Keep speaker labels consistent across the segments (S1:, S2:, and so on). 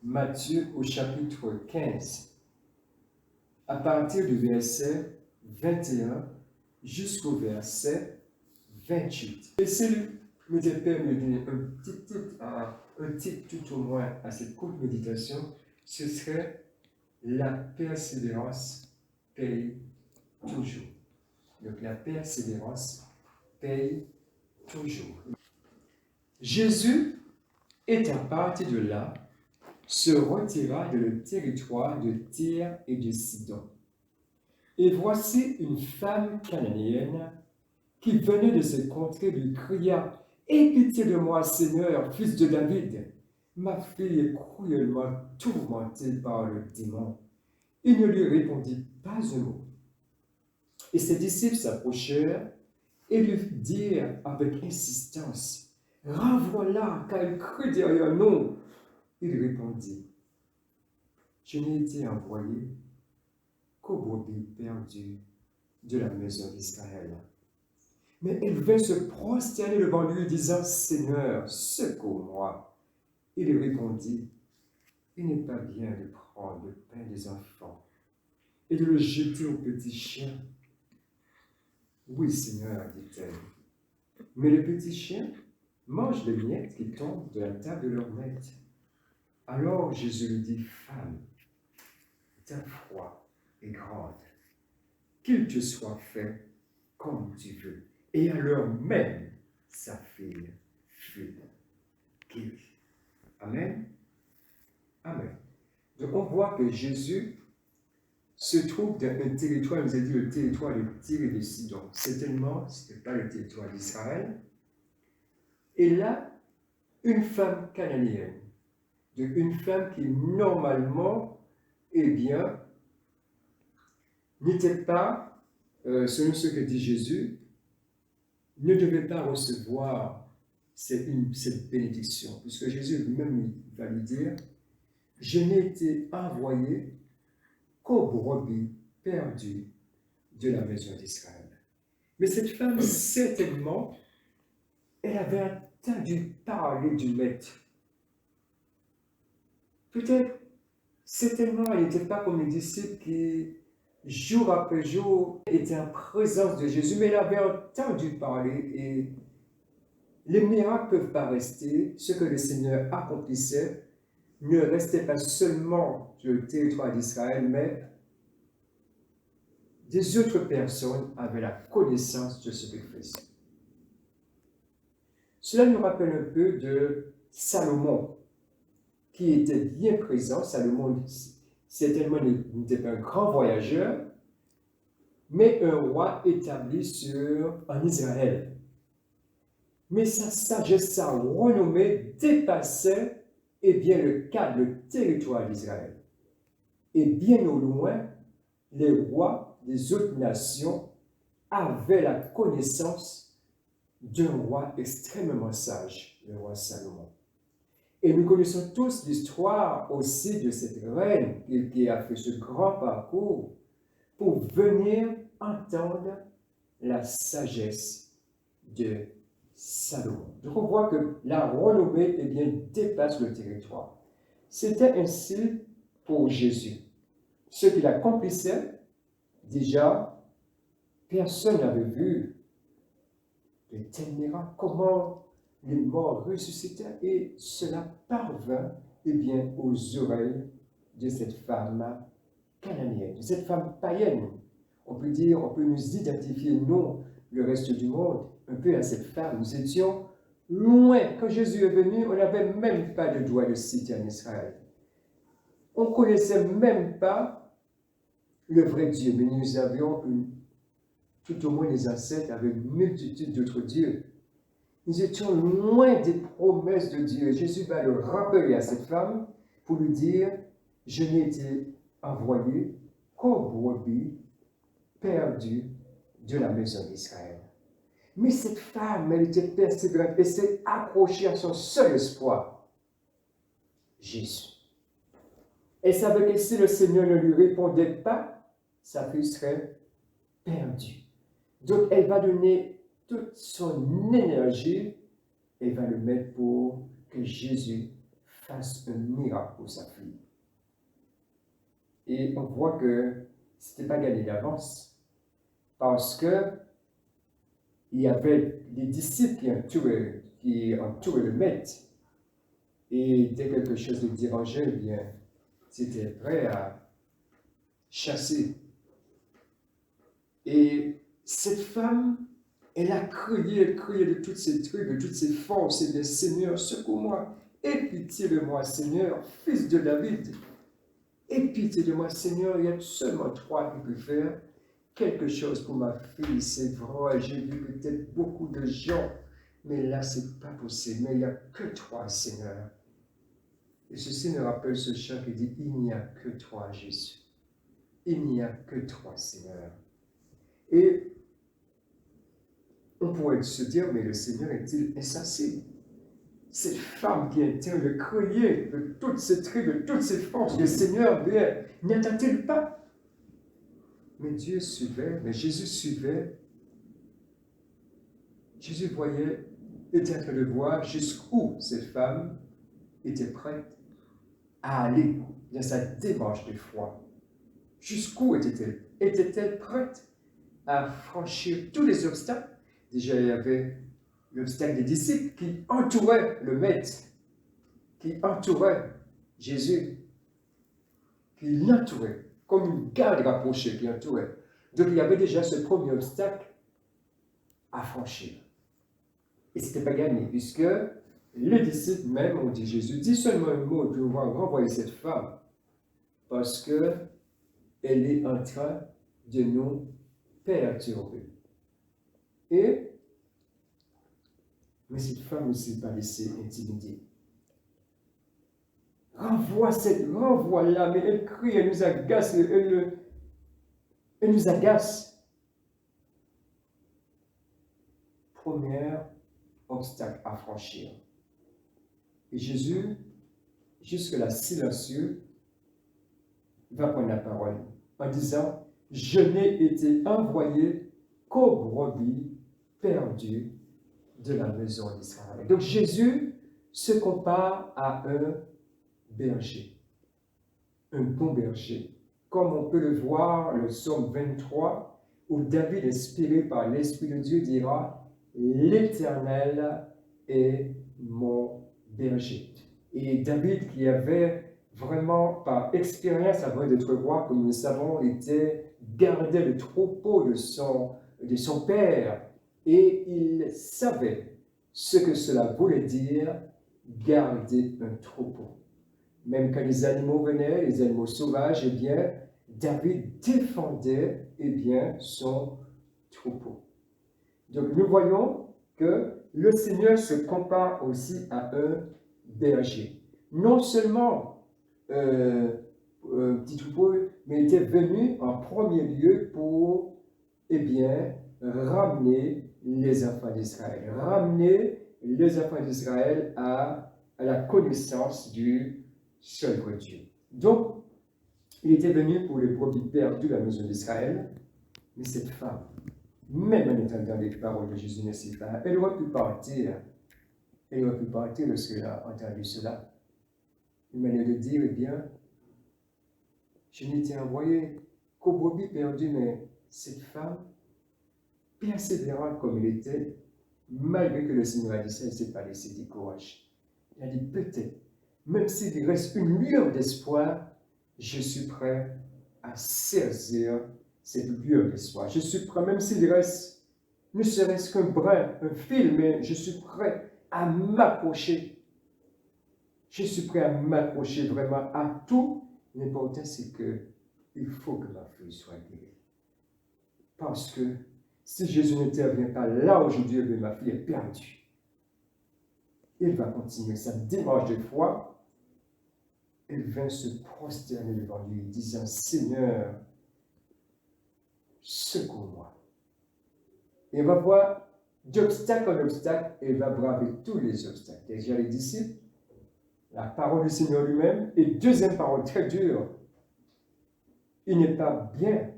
S1: Matthieu au chapitre 15, à partir du verset 21 jusqu'au verset 28. Et si le Père me donner un titre tout au moins à cette courte méditation, ce serait la persévérance paye toujours. Donc la persévérance paye toujours. Jésus, étant parti de là, se retira dans le territoire de Tyr et de Sidon. Et voici une femme cananéenne qui venait de cette contrée lui cria « Aie pitié de moi, Seigneur, fils de David. Ma fille est cruellement tourmentée par le démon. » Il ne lui répondit pas un mot. Et ses disciples s'approchèrent et lui dirent avec insistance « Renvoie-la, car elle crie derrière nous. » Il répondit « Je n'ai été envoyé qu'aux brebis perdues de la maison d'Israël. » Mais elle vint se prosterner devant lui, disant « Seigneur, secours-moi. » Il répondit « Il n'est pas bien de prendre le pain des enfants et de le jeter aux petits chiens. » « Oui, Seigneur, dit-elle, mais les petits chiens mangent les miettes qui tombent de la table de leur maître. » Alors Jésus lui dit « Femme, ta foi est grande, qu'il te soit fait comme tu veux. » Et à l'heure même, sa fille fut guérie. Amen. Amen. Donc on voit que Jésus se trouve dans un territoire, il nous a dit le territoire de Tyr et de Sidon. Certainement, ce n'était pas le territoire d'Israël. Et là, une femme cananéenne, une femme qui normalement, n'était pas, selon ce que dit Jésus, ne devait pas recevoir cette bénédiction, puisque Jésus lui-même va lui dire « Je n'ai été envoyé qu'aux brebis perdues de la maison d'Israël. » Mais cette femme, certainement, elle avait entendu parler du maître. Peut-être, certainement, elle n'était pas comme les disciples qui, jour après jour, étaient en présence de Jésus, mais elle avait entendu parler et les miracles ne peuvent pas rester. Ce que le Seigneur accomplissait ne restait pas seulement sur le territoire d'Israël, mais des autres personnes avaient la connaissance de ce qu'il faisait. Cela nous rappelle un peu de Salomon, qui était bien présent. Salomon, certainement, n'était pas un grand voyageur, mais un roi établi en Israël. Mais sa sagesse, sa renommée dépassait le cadre, le territoire d'Israël. Et bien au loin, les rois des autres nations avaient la connaissance d'un roi extrêmement sage, le roi Salomon. Et nous connaissons tous l'histoire aussi de cette reine qui a fait ce grand parcours pour venir entendre la sagesse de Salomon. Donc on voit que la renommée dépasse le territoire. C'était ainsi pour Jésus. Ce qu'il accomplissait, déjà, personne n'avait vu de tels miracles. Comment les morts ressuscitaient, et cela parvint aux oreilles de cette femme cananéenne, de cette femme païenne. On peut nous identifier, nous, le reste du monde, un peu à cette femme. Nous étions loin. Quand Jésus est venu, on n'avait même pas de droit de cité en Israël. On ne connaissait même pas le vrai Dieu, mais nous avions tout au moins les ancêtres avaient une multitude d'autres dieux. Nous étions loin des promesses de Dieu. Jésus va le rappeler à cette femme pour lui dire « Je n'ai été envoyé qu'aux brebis perdues de la maison d'Israël. » Mais cette femme, elle était persévérante et s'est accrochée à son seul espoir, Jésus. Elle savait que si le Seigneur ne lui répondait pas, sa fille serait perdue. Donc elle va donner toute son énergie et va le mettre pour que Jésus fasse un miracle pour sa fille. Et on voit que ce n'était pas gagné d'avance, parce que il y avait des disciples qui entouraient le maître. Et dès que quelque chose de dérangeait, eh bien, c'était prêt à chasser. Et cette femme, elle a crié de toutes ses trucs, de toutes ses forces, et dit, Seigneur, secours-moi, aie pitié de moi, Seigneur, fils de David. Aie pitié de moi, Seigneur, il y a seulement toi qui peux faire quelque chose pour ma fille. C'est vrai, j'ai vu peut-être beaucoup de gens, mais là, c'est pas possible. Mais il n'y a que toi, Seigneur. Et ceci me rappelle ce chant qui dit, il n'y a que toi, Jésus. Il n'y a que toi, Seigneur. Et on pourrait se dire, mais le Seigneur est-il insensé? Cette femme qui est en train de crier de toutes ses tripes, de toutes ses forces, le Seigneur, n'entend-il pas? Mais Dieu suivait, mais Jésus suivait. Jésus voyait, était en train de voir jusqu'où cette femme était prête à aller dans sa démarche de foi. Jusqu'où était-elle? Était-elle prête à franchir tous les obstacles? Déjà, il y avait l'obstacle des disciples qui entouraient le maître, qui entouraient Jésus, qui l'entouraient, comme une garde rapprochée qui entourait. Donc, il y avait déjà ce premier obstacle à franchir. Et ce n'était pas gagné, puisque les disciples même ont dit, Jésus, dis seulement un mot, je vais renvoyer cette femme, parce qu'elle est en train de nous perturber. Mais cette femme ne s'est pas laissée intimider. Renvoie-la, mais elle crie, elle nous agace, elle nous agace. Premier obstacle à franchir. Et Jésus, jusque-là silencieux, va prendre la parole en disant, je n'ai été envoyé qu'aux brebis perdues de la maison d'Israël. Donc Jésus se compare à un berger, un bon berger, comme on peut le voir le psaume 23, où David, inspiré par l'Esprit de Dieu, dira « L'Éternel est mon berger ». Et David, qui avait vraiment, par expérience, avant d'être roi, comme nous le savons, gardait le troupeau de son père, et il savait ce que cela voulait dire, garder un troupeau. Même quand les animaux venaient, les animaux sauvages, eh bien, David défendait, eh bien, son troupeau. Donc, nous voyons que le Seigneur se compare aussi à un berger. Non seulement un petit troupeau, mais il était venu en premier lieu pour, eh bien, ramener les enfants d'Israël. Ramener les enfants d'Israël à la connaissance du seul vrai Dieu. Donc, il était venu pour les brebis perdues de la maison d'Israël, mais cette femme, même en entendant les paroles de Jésus, elle aurait pu partir. Elle aurait pu partir lorsqu'elle a entendu cela. Une manière de dire, eh bien, je n'ai été envoyé qu'aux brebis perdues, mais cette femme, persévérante comme elle était, malgré que le Seigneur a dit ça, elle ne s'est pas laissée décourager. Elle a dit, peut-être, même s'il reste une lueur d'espoir, je suis prêt à saisir cette lueur d'espoir. Je suis prêt, même s'il reste, ne serait-ce qu'un brin, un fil, mais je suis prêt à m'accrocher. Je suis prêt à m'accrocher vraiment à tout. L'important, c'est qu'il faut que ma fille soit guérie. Parce que si Jésus n'intervient pas là aujourd'hui, ma fille est perdue. Il va continuer sa démarche de foi. Elle vint se prosterner devant lui, disant, Seigneur, secours-moi. Et on va voir d'obstacle en obstacle, elle va braver tous les obstacles. Déjà les disciples, la parole du Seigneur lui-même, et deuxième parole très dure, il n'est pas bien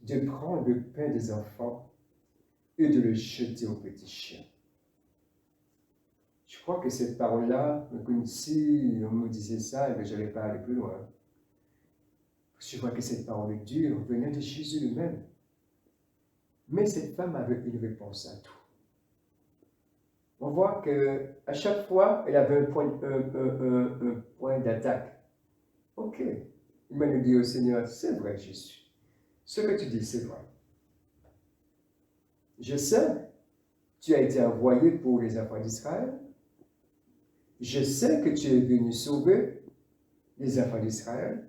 S1: de prendre le pain des enfants et de le jeter aux petits chiens. Je crois que cette parole-là, comme si on me disait ça, et je n'allais pas aller plus loin. Je vois que cette parole dure venait de Jésus lui-même. Mais cette femme avait une réponse à tout. On voit qu'à chaque fois, elle avait un point d'attaque. Ok. Il m'a dit au Seigneur, c'est vrai Jésus. Ce que tu dis, c'est vrai. Je sais, tu as été envoyé pour les enfants d'Israël. Je sais que tu es venu sauver les enfants d'Israël.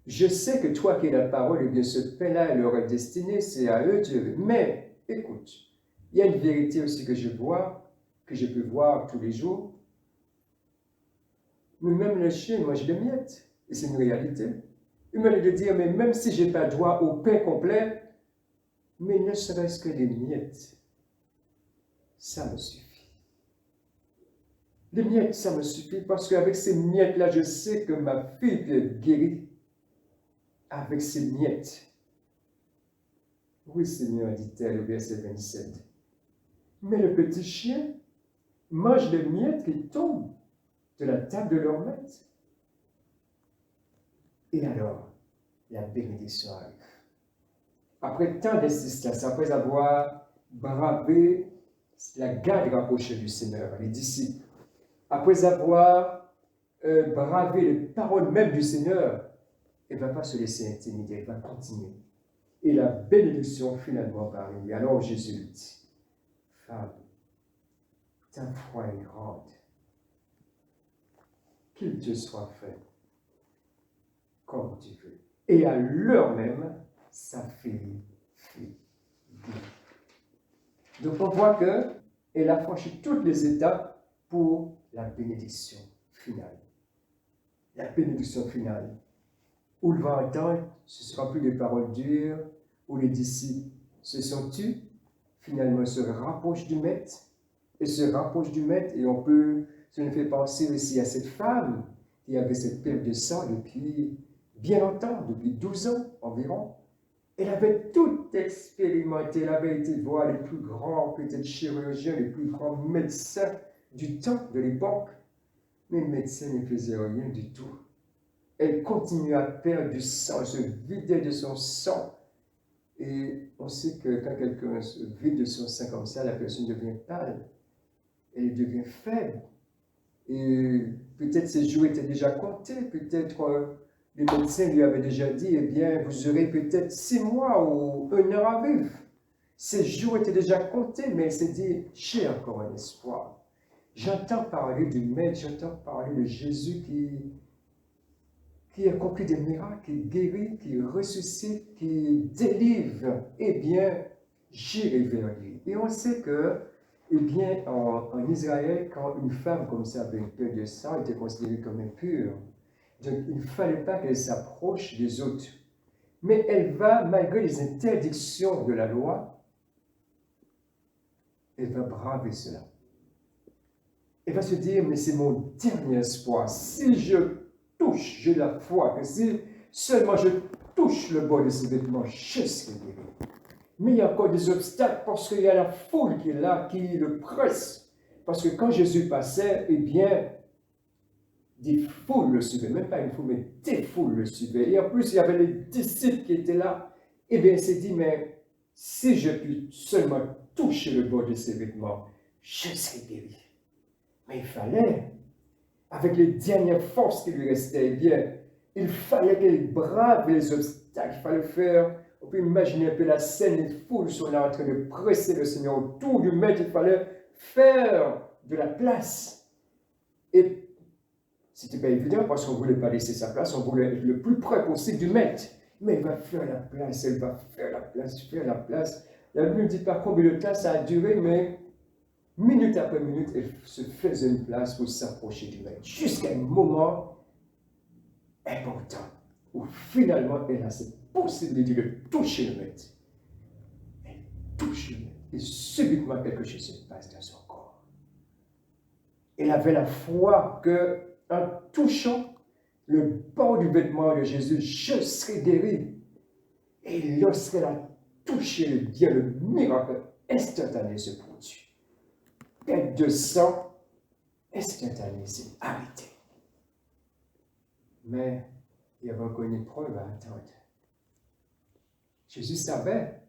S1: Je sais que toi qui es la parole, eh bien ce pain-là est leur destiné, c'est à eux Dieu. Mais, écoute, il y a une vérité aussi que je vois, que je peux voir tous les jours. Mais même les chiens mangent des miettes. Et c'est une réalité. Il m'a dit de dire, mais même si je n'ai pas droit au pain complet, mais ne serait-ce que des miettes, ça me suffit. Les miettes, ça me suffit parce qu'avec ces miettes-là, je sais que ma fille peut être guérie. Avec ces miettes. Oui, Seigneur, dit-elle au verset 27. Mais le petit chien mange les miettes qui tombent de la table de leur maître. Et alors, la bénédiction arrive. Après tant d'insistance, après avoir bravé la garde rapprochée du Seigneur, les disciples, après avoir bravé les paroles même du Seigneur, elle ne va pas se laisser intimider, elle va continuer. Et la bénédiction finalement va arriver. Alors Jésus dit, femme, ta foi est grande, qu'il te soit fait comme tu veux. Et à l'heure même, sa fille fut guérie. Donc on voit qu'elle a franchi toutes les étapes pour la bénédiction finale. La bénédiction finale. Où il va entendre, ce ne sera plus des paroles dures, où les disciples se sont tus, finalement se rapprochent du maître, et se rapprochent du maître, et on peut, ça nous fait penser aussi à cette femme qui avait cette perte de sang depuis bien longtemps, depuis 12 ans environ. Elle avait tout expérimenté, elle avait été voir les plus grands, peut-être chirurgiens, les plus grands médecins du temps, de l'époque, mais le médecin ne faisait rien du tout. Elle continuait à perdre du sang, elle se vidait de son sang. Et on sait que quand quelqu'un se vide de son sang comme ça, la personne devient pâle, elle devient faible. Et peut-être ses jours étaient déjà comptés, peut-être les médecins lui avaient déjà dit, eh bien, vous aurez peut-être 6 mois ou 1 an à vivre. Ses jours étaient déjà comptés, mais elle s'est dit, j'ai encore un espoir. J'entends parler du Maître, j'entends parler de Jésus qui accomplit des miracles, qui guérit, qui ressuscite, qui délivre. Eh bien, j'irai vers lui. Et on sait que, eh bien, en Israël, quand une femme comme ça avait une perte de sang, elle était considérée comme impure. Donc, il ne fallait pas qu'elle s'approche des autres. Mais elle va, malgré les interdictions de la loi, elle va braver cela. Elle va se dire, mais c'est mon dernier espoir. Si je touche, j'ai la foi, que si seulement je touche le bord de ses vêtements, je serai guéri. Mais il y a encore des obstacles parce qu'il y a la foule qui est là, qui le presse. Parce que quand Jésus passait, eh bien, des foules le suivaient, même pas une foule, mais des foules le suivaient. Et en plus, il y avait les disciples qui étaient là. Eh bien, il s'est dit, mais si je puis seulement toucher le bord de ses vêtements, je serai guéri. Mais il fallait, avec les dernières forces qui lui restaient, eh bien, il fallait qu'il brave les obstacles. Il fallait faire, on peut imaginer un peu la scène, les foules sont là en train de presser le Seigneur autour du maître. Il fallait faire de la place. Et ce n'était pas évident parce qu'on ne voulait pas laisser sa place, on voulait être le plus près possible du maître. Mais il va faire la place, elle va faire la place, faire la place. La Bible ne dit pas combien de temps ça a duré, mais minute après minute, elle se faisait une place pour s'approcher du maître. Jusqu'à un moment important où finalement elle a cette possibilité de toucher le maître. Elle touche le maître et subitement quelque chose se passe dans son corps. Elle avait la foi que en touchant le bord du vêtement de Jésus, je serai guéri. Et lorsqu'elle a touché le bien, le miracle instantané se produit. Perte de sang, instantané, c'est arrêté. Mais il y avait encore une épreuve à attendre. Jésus savait.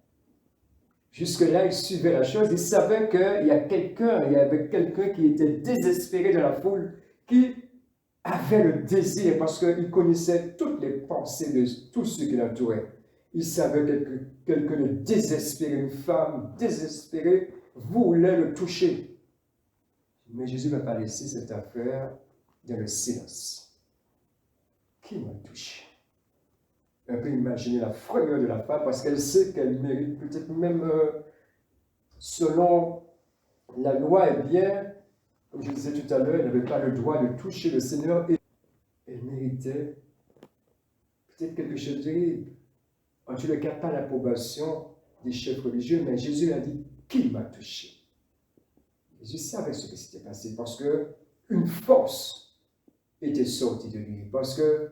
S1: Jusque-là, il suivait la chose. Il savait qu'il y avait quelqu'un qui était désespéré de la foule, qui avait le désir, parce qu'il connaissait toutes les pensées de tous ceux qui l'entouraient. Il savait que quelqu'un de désespéré, une femme désespérée, voulait le toucher. Mais Jésus ne va pas laisser cette affaire dans le silence. Qui m'a touché? On peut imaginer la frayeur de la femme parce qu'elle sait qu'elle mérite, peut-être même selon la loi, eh bien, comme je disais tout à l'heure, elle n'avait pas le droit de toucher le Seigneur et elle méritait peut-être quelque chose de terrible. En tout cas, pas l'approbation des chefs religieux, mais Jésus a dit, qui m'a touché? Jésus savait ce qui s'était passé parce qu'une force était sortie de lui, parce que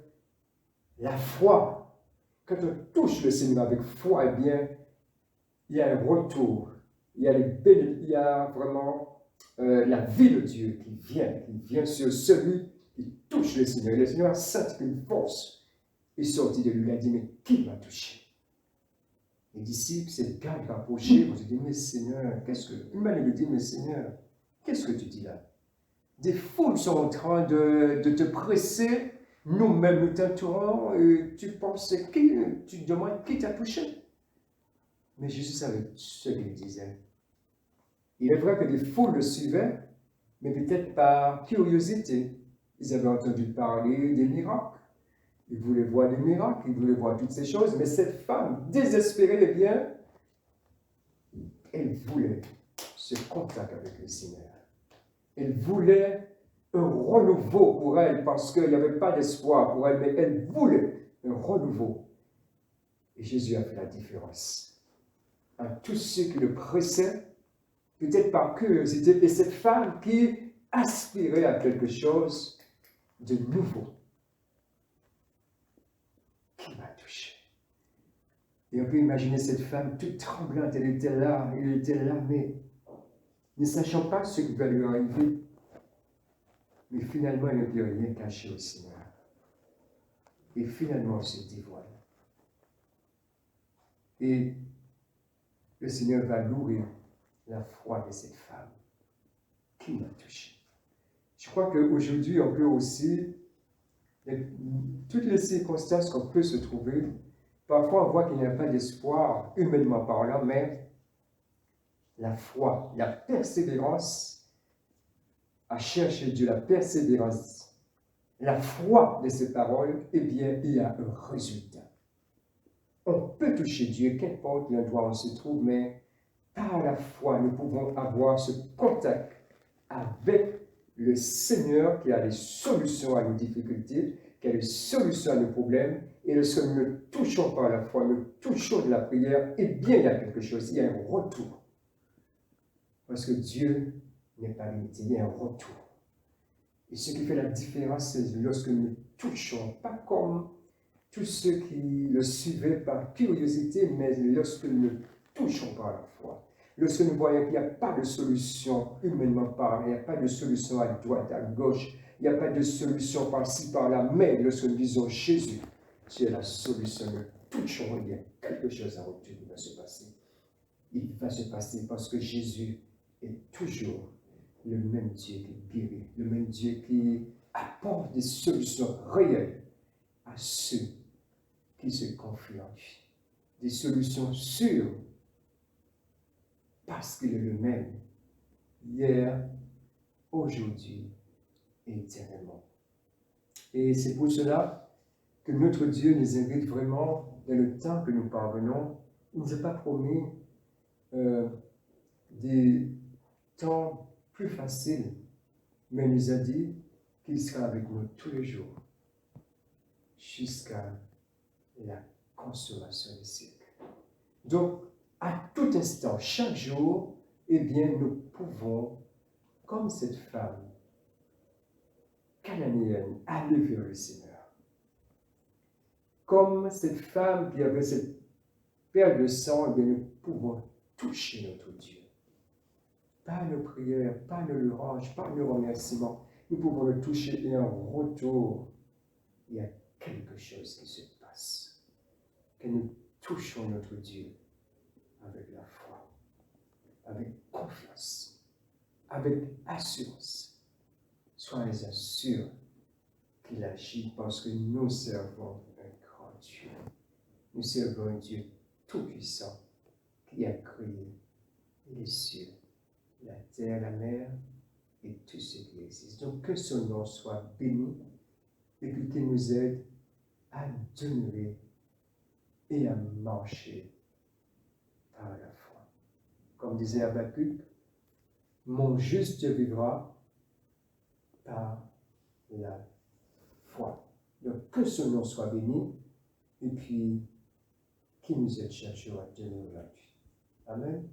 S1: la foi, quand on touche le Seigneur avec foi, eh bien, il y a un retour. Il y a vraiment la vie de Dieu qui vient sur celui qui touche le Seigneur. Et le Seigneur a senti qu'une force est sortie de lui. Il a dit, mais qui m'a touché? Les disciples s'est garde rapprochés. Ils ont dit, mais Seigneur, qu'est-ce que... Une manière de dire, mais Seigneur, qu'est-ce que tu dis là? Des foules sont en train de te presser. Nous-mêmes, nous t'entourons. Tu penses qui? Tu te demandes qui t'a touché? Mais Jésus savait ce qu'il disait. Il est vrai que des foules le suivaient, mais peut-être par curiosité. Ils avaient entendu parler des miracles. Ils voulaient voir des miracles, ils voulaient voir toutes ces choses. Mais cette femme, désespérée, eh bien, elle voulait ce contact avec le Seigneur. Elle voulait un renouveau pour elle, parce qu'il n'y avait pas d'espoir pour elle, mais elle voulait un renouveau. Et Jésus a fait la différence. À tous ceux qui le pressaient, peut-être par curiosité, et cette femme qui aspirait à quelque chose de nouveau. Qui m'a touché? Et on peut imaginer cette femme toute tremblante, elle était là, mais ne sachant pas ce qui va lui arriver. Mais finalement, elle ne peut rien cacher au Seigneur. Et finalement, elle se dévoile. Et le Seigneur va nourrir la foi de cette femme. Qui m'a touché? Je crois qu'aujourd'hui, on peut aussi, toutes les circonstances qu'on peut se trouver, parfois on voit qu'il n'y a pas d'espoir, humainement parlant, mais la foi, la persévérance à chercher Dieu, la persévérance, la foi de ces paroles, eh bien, il y a un résultat. On peut toucher Dieu, qu'importe l'endroit où on se trouve, mais par la foi, nous pouvons avoir ce contact avec le Seigneur qui a des solutions à nos difficultés, qui a des solutions à nos problèmes. Et lorsque nous le touchons par la foi, nous touchons de la prière, eh bien, il y a quelque chose, il y a un retour. Parce que Dieu n'est pas limité, il y a un retour. Et ce qui fait la différence, c'est lorsque nous le touchons, pas comme tous ceux qui le suivaient par curiosité, mais lorsque nous le touchons par la foi. Lorsque nous voyons qu'il n'y a pas de solution humainement parlant, il n'y a pas de solution à droite, à gauche, il n'y a pas de solution par-ci, par-là, mais lorsque nous disons Jésus, tu es la solution, nous touchons, il y a quelque chose à retour qui va se passer. Il va se passer parce que Jésus est toujours le même Dieu qui guérit, le même Dieu qui apporte des solutions réelles à ceux qui se confient en lui. Des solutions sûres, parce qu'il est le même, hier, aujourd'hui et éternellement. Et c'est pour cela que notre Dieu nous invite vraiment, dans le temps que nous parvenons, il ne nous a pas promis des temps plus faciles, mais il nous a dit qu'il sera avec nous tous les jours, jusqu'à la consommation des siècles. Donc, à tout instant, chaque jour, eh bien, nous pouvons, comme cette femme cananéenne, aller vers le Seigneur. Comme cette femme qui avait cette perle de sang, eh bien, nous pouvons toucher notre Dieu. Par nos prières, par nos louanges, par nos remerciements, nous pouvons le toucher et en retour, il y a quelque chose qui se passe. Que nous touchons notre Dieu avec la foi, avec confiance, avec assurance. Soyez assurés qu'il agit parce que nous servons un grand Dieu. Nous servons un Dieu tout-puissant qui a créé les cieux, la terre, la mer et tout ce qui existe. Donc que son nom soit béni et puis qu'il nous aide à demeurer et à marcher par la foi. Comme disait Habakkuk, mon juste vivra par la foi. Donc que son nom soit béni et puis qu'il nous aide chaque jour à demeurer la vie. Amen.